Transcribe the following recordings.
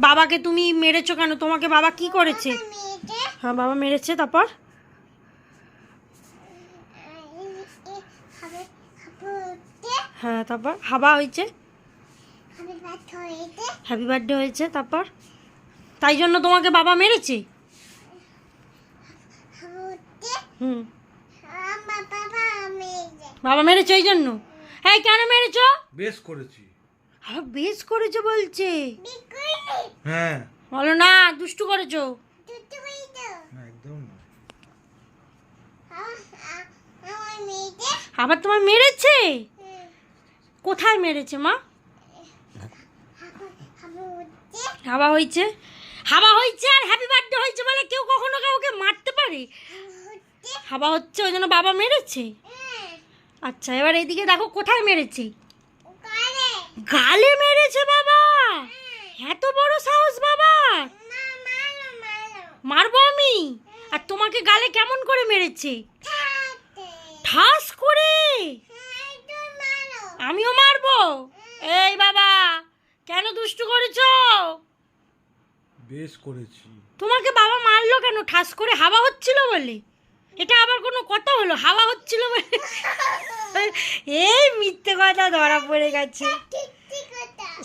বাবাকে তুমি মেরেছো কেন? তোমাকে বাবা কি করেছে? হ্যাঁ বাবা মেরেছে, তারপর হ্যাঁ তারপর হাবা হয়েছে, হ্যাপি বার্থডে হয়েছে, তারপর তাই জন্য তোমাকে বাবা মেরেছে? হুম, বাবা মেরেছে এই জন্য? হ্যাঁ কেন মেরেছো? বেশ করেছি। বেশ করেছো বলছে? হ্যাঁ বলো না দুষ্টু করেছো? একদম না। আবার তোমার মেরেছে? কোথায় মেরেছে মা? হাওয়া হয়েছে, হাওয়া হয়েছে আর হ্যাপি বার্থডে হয়েছে বলে কেউ কখনো কাউকে মারতে পারে? হাওয়া হচ্ছে ওই জন্য বাবা মেরেছে? আচ্ছা এবার এইদিকে দেখো কোথায় মেরেছে? গালে মেরেছে বাবা? এত বড় সাহস বাবা! মারবো আমি? আর তোমাকে গালে কেমন করে মেরেছে? ঠাস করে? আমিও মারবো? এই বাবা কেন দুষ্টু করেছো? বেশ করেছি। তোমাকে বাবা মারলো কেন? ঠাস করে হাওয়া হচ্ছিল বলে? এটা আবার কোনো কথা হলো? হাওয়া হচ্ছিল বলে? এই মিথ্যে কথা ধরা পড়ে গেছে।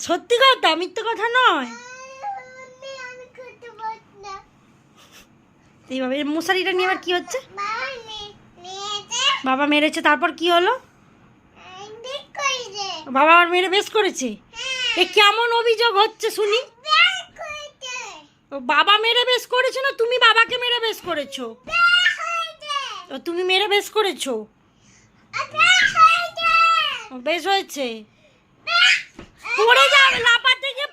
সত্যি কথা, মিথ্যে কথা নয়। এইভাবে মশারিটা নিয়ে আবার কি হচ্ছে? বাবা মেরেছে, তারপর কি হলো? বাবা আবার মেরে বেশ করেছে? এ কেমন অভিযোগ হচ্ছে শুনি? বাবা মেরে বেশ করেছে না তুমি বাবাকে মেরে বেশ করেছো? তুমি মেরে বেশ করেছো? বেশ হয়েছে। পড়ে যাবে, লাফাতে গিয়ে